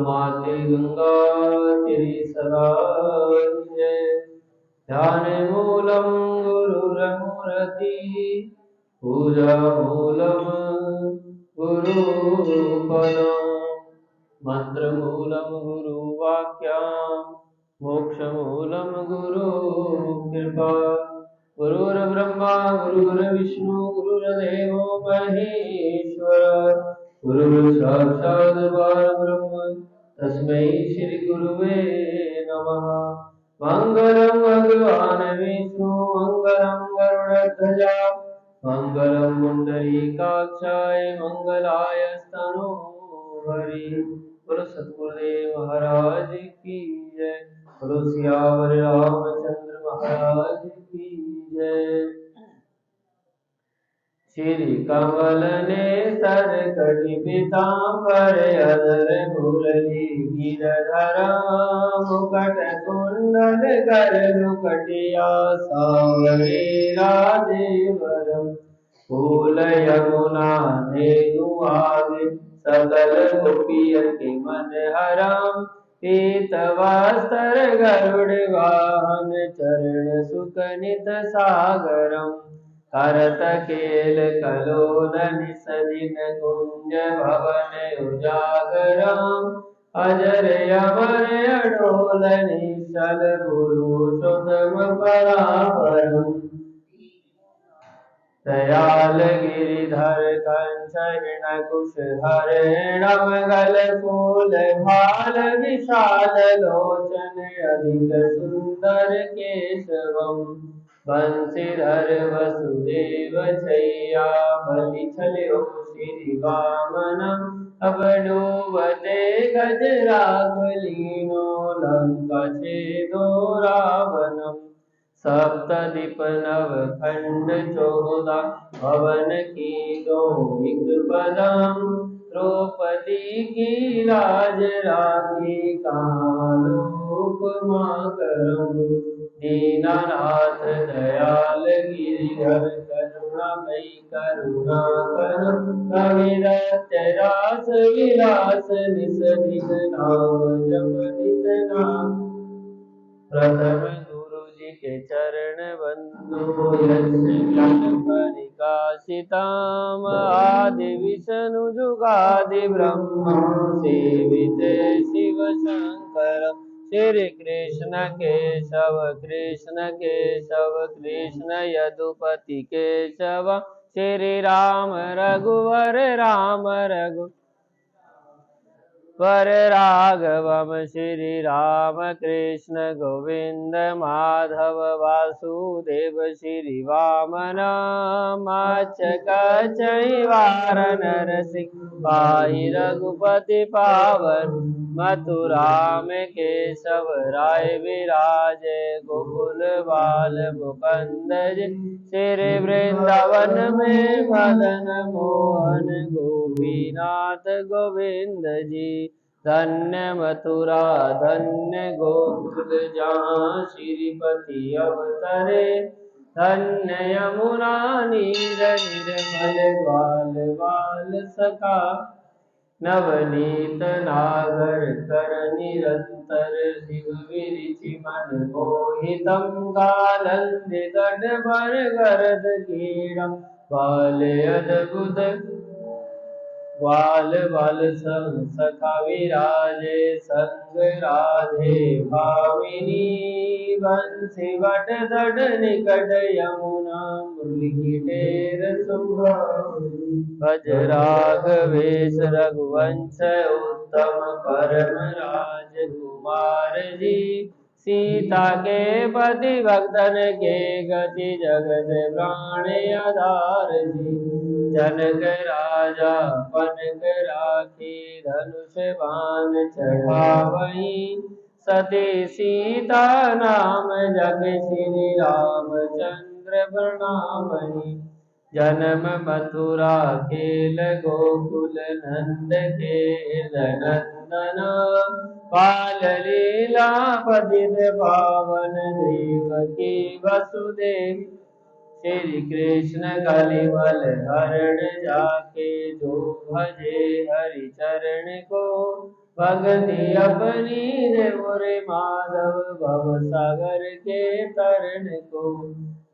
माते गंगा तेरी सदा जय। ध्यान मूलम गुरुरमूर्ति पूजा मूलम गुरुपदम् मंत्र मूलम गुरुवाक्यम् मोक्ष मूलम गुरु कृपा। गुरुर्ब्रह्मा गुरुर्विष्णु गुरुर्देवो महेश्वर गुरु साक्षात् परब्रह्म तस्मै श्री गुरुवे नमः। मंगलम भगवान विष्णु मंगलम गरुड़ध्वजा मंगलम पुंडरीकाक्षाय मंगलाय स्तनोहरि। बोलो सतगुरुदेव महाराज की जय। बोलो सियावर रामचंद्र महाराज की जय। श्री कमल ने सर कटि पीतांबर अधर मुरली गिरधर मुकुट कुंडल कर लुकटिया सावरे राजेवरम फूल यमुना धेनु आगे सकल गोपियन के मन हरम। पीत वस्त्र गरुड़ वाहन चरण सुकनित सागरम करत केल कलोल निसदिन कुंज भवन उजागरम। अजर अमर अडोल निश्चल पुरुषोत्तम परापरम। दयाल गिरिधर कंस कुश हरिणम गल फूल भाल विशाल लोचन अधिक सुंदर केशवम। बंशीधर वसुदेव छैया बलि छल्यो श्री वामनम। अब डूबते गज राघ लीनो लंका छेदो रावणम। सप्तदीप नव खंड 14 भवन की दोहिक पदम। द्रौपदी की लाज राखी कालोप मातरम। दीनानाथ दयाल गिरिधर करुणामयी करुणा कर। कविरत रास विलास निस दिन नाम जप नित नाम। प्रथम गुरु जी के चरण बंदो यस्य ज्ञान परिकाशिताम। आदि विष्णु जुगादि ब्रह्म सेवित शिव शंकर। श्री कृष्ण केशव कृष्ण केशव कृष्ण यदुपति केशव। श्री राम रघुवर राम रघु वर राघवम। श्री राम कृष्ण गोविंद माधव वासुदेव। श्री वामन मच्छ वार नरसिंह पाहि रघुपति पावन। मथुरा में केशव राय विराजे गोकुल बाल मुकुंद। श्री वृंदावन में मदन मोहन गोपीनाथ गोविंद जी। धन्य मथुरा धन्य गोकुल जहाँ श्रीपति अवतरे। धन्य यमुना नीर निर्मल ग्वाल बाल सखा। नवनीत नागर कर निरंतर शिव विरिचि मन मोहितम। गालंधि गढ़ गरद कीड़म बाल अद्भुत ग्वाल बाल सखा विराजे संग राधे भामिनी। बंसी वट दढ़ निकट यमुना मुरली ढेर सुहावनी। भज राघवेश रघुवंश उत्तम परम राजकुमार जी। सीता के पति भक्तन के गति जगत प्राण आधार जी। जनक राजा पनक राखी धनुष बाण चढ़ावहीं। सती सीता नाम जग श्री रामचंद्र प्रणामहि। जन्म मथुरा खेल गोकुल नंद खेल नंदन। बाल लीला पतित पावन देवकी वसुदेव। श्री कृष्ण कलिमल हरण जाके जो भजे हरि चरण को। भगति अपनी रे मोरे माधव भव सागर के तरन को।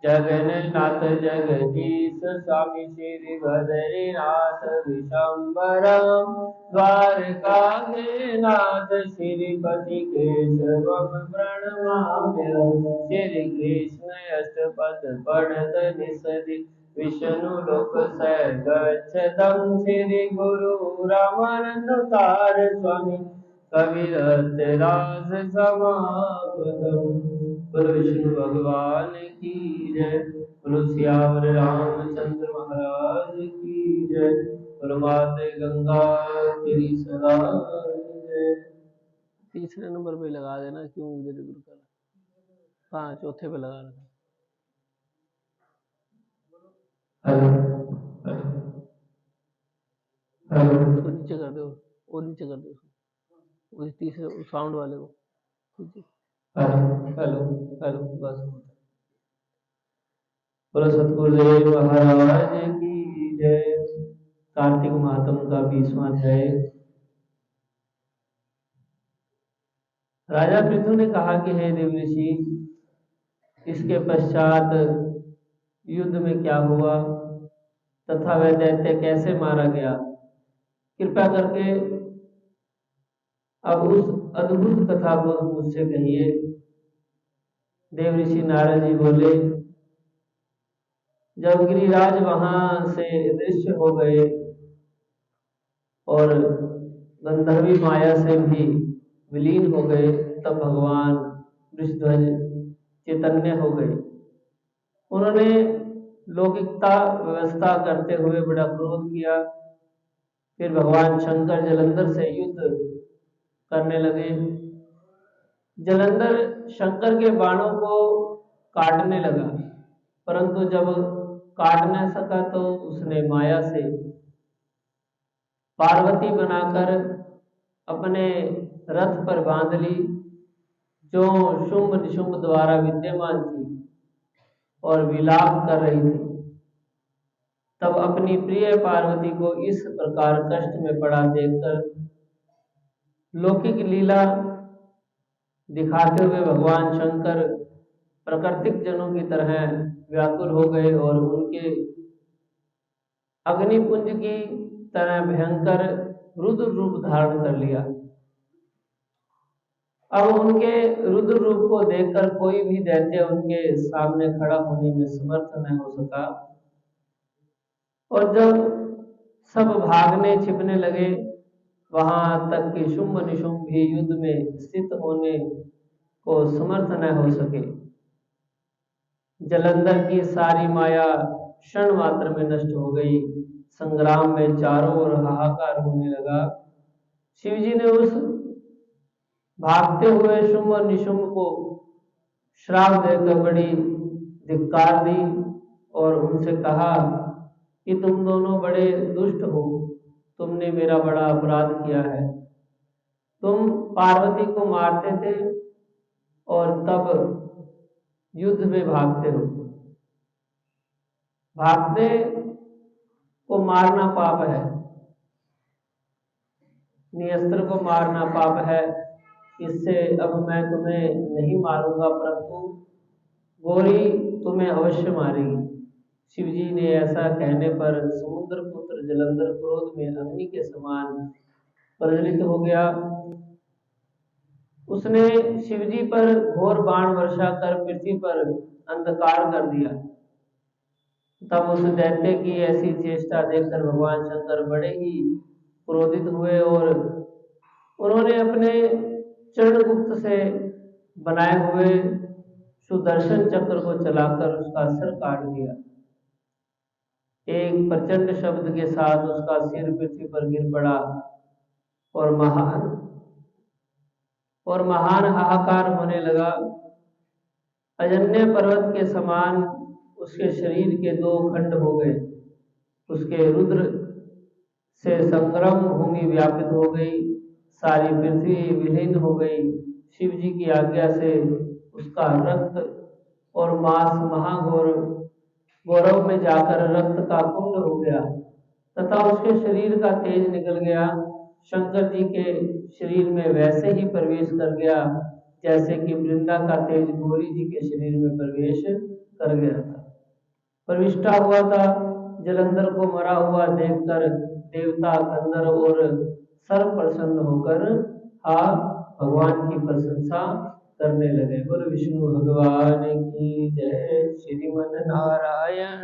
जगन्नाथ जगदीश स्वामी श्री बद्रीनाथ विशंबरम द्वारका के नाथ श्रीपति केशवम प्रणमाम्यहम्। श्री कृष्ण अष्टपद पढ़त निसदि विष्णु लोक से गच्छतम्। श्री गुरु रामानंदतार स्वामी कविरत रास समागतम्। बोलो विष्णु भगवान की जय। बोलो सियावर रामचंद्र महाराज की जय। बोलो माते गंगा तेरी सदा जय। तीसरे नंबर पे लगा देना, क्यों इधर उधर कर। हाँ, चौथे पे लगा रखा। हेलो हेलो, उसको नीचे कर दो, वो नीचे कर दो उसको, उस तीसरे साउंड वाले को। हेलो हेलो हेलो, बस। बोलो सतगुरुदेव महाराज की जय। कार्तिक महात्म का 20वां अध्याय। राजा पृथु ने कहा कि हे देव ऋषि, इसके पश्चात युद्ध में क्या हुआ तथा वह दैत्य कैसे मारा गया, कृपया करके अब उस अद्भुत कथा को मुझसे कहिए। देव ऋषि नारद जी बोले, जब गिरिराज वहां से दृश्य हो गए और गंधर्वी माया से भी विलीन हो गए, तब भगवान वृषध्वज चैतन्य हो गए। उन्होंने लौकिकता व्यवस्था करते हुए बड़ा क्रोध किया। फिर भगवान शंकर जलंधर से युद्ध करने लगे। जलंधर शंकर के बाणों को काटने लगा, परंतु जब काट न सका तो उसने माया से पार्वती बनाकर अपने रथ पर बांध ली, जो शुंभ निशुंभ द्वारा विद्यमान थी और विलाप कर रही थी। तब अपनी प्रिय पार्वती को इस प्रकार कष्ट में पड़ा देखकर लौकिक लीला दिखाते हुए भगवान शंकर प्राकृतिक जनों की तरह व्याकुल हो गए और उनके अग्निपुंज की तरह भयंकर रुद्र रूप धारण कर लिया। अब उनके रुद्र रूप को देखकर कोई भी दैत्य उनके सामने खड़ा होने में समर्थ न हो सका। और जब सब भागने छिपने लगे, वहां तक कि शुंभ निशुंभ भी युद्ध में स्थित होने को समर्थ न हो सके। जलंधर की सारी माया क्षण मात्र में नष्ट हो गई। संग्राम में चारों ओर हाहाकार होने लगा। शिवजी ने उस भागते हुए शुंभ और निशुंभ को श्राप देकर बड़ी धिक्कार दी और उनसे कहा कि तुम दोनों बड़े दुष्ट हो, तुमने मेरा बड़ा अपराध किया है। तुम पार्वती को मारते थे और तब युद्ध में भागते हो। भागते को मारना पाप है, नियस्त्र को मारना पाप है। इससे अब मैं तुम्हें नहीं मारूंगा, परंतु गौरी तुम्हें अवश्य मारेगी। शिवजी ने ऐसा कहने पर समुद्र पुत्र जलंधर क्रोध में अग्नि के समान प्रज्वलित हो गया। उसने शिवजी पर घोर बाण वर्षा कर पृथ्वी पर अंधकार कर दिया। तब उस दैत्य की ऐसी चेष्टा देखकर भगवान शंकर बड़े ही क्रोधित हुए और उन्होंने अपने चरणगुप्त से बनाए हुए सुदर्शन चक्र को चलाकर उसका सिर काट दिया। एक प्रचंड शब्द के साथ उसका सिर पृथ्वी पर गिर पड़ा और महान हाहाकार होने लगा। अजन्य पर्वत के समान उसके शरीर के 2 खंड हो गए। उसके रुद्र से संग्राम भूमि व्यापित हो गई, सारी पृथ्वी विलीन हो गई। शिव जी की आज्ञा से उसका रक्त और मांस महाघोर गौरव में जाकर रक्त का कुंड हो गया तथा उसके शरीर का तेज निकल गया। शंकर जी के शरीर में वैसे ही प्रवेश कर गया जैसे कि वृंदा का तेज गौरी जी के शरीर में प्रवेश कर गया था। प्रविष्टा हुआ था। जलंधर को मरा हुआ देखकर देवता, गंधर्व और सर्व प्रसन्न होकर भगवान की प्रशंसा करने लगे। बोलो विष्णु भगवान की जय। श्रीमन नारायण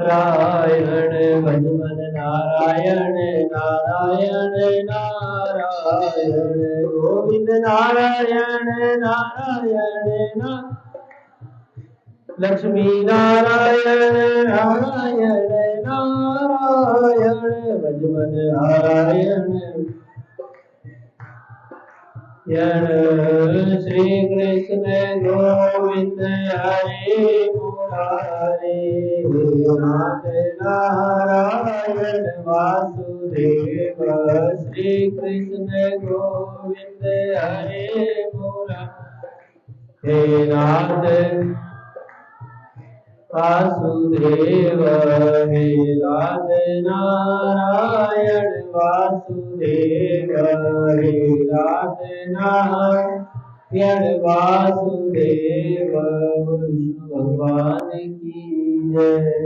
नारायण भजमन नारायण नारायण नारायण गोविंद नारायण नारायण लक्ष्मी नारायण नारायण नारायण भजमन नारायण श्री कृष्ण गोविंद हरे मुरारे नारायण वासुदेव। श्री कृष्ण गोविंद हरे मुरारे नाथ वासुदेव हे राधे नारायण वासुदेव हे राधे नारायण वासुदेव। विष्णु भगवान की जय।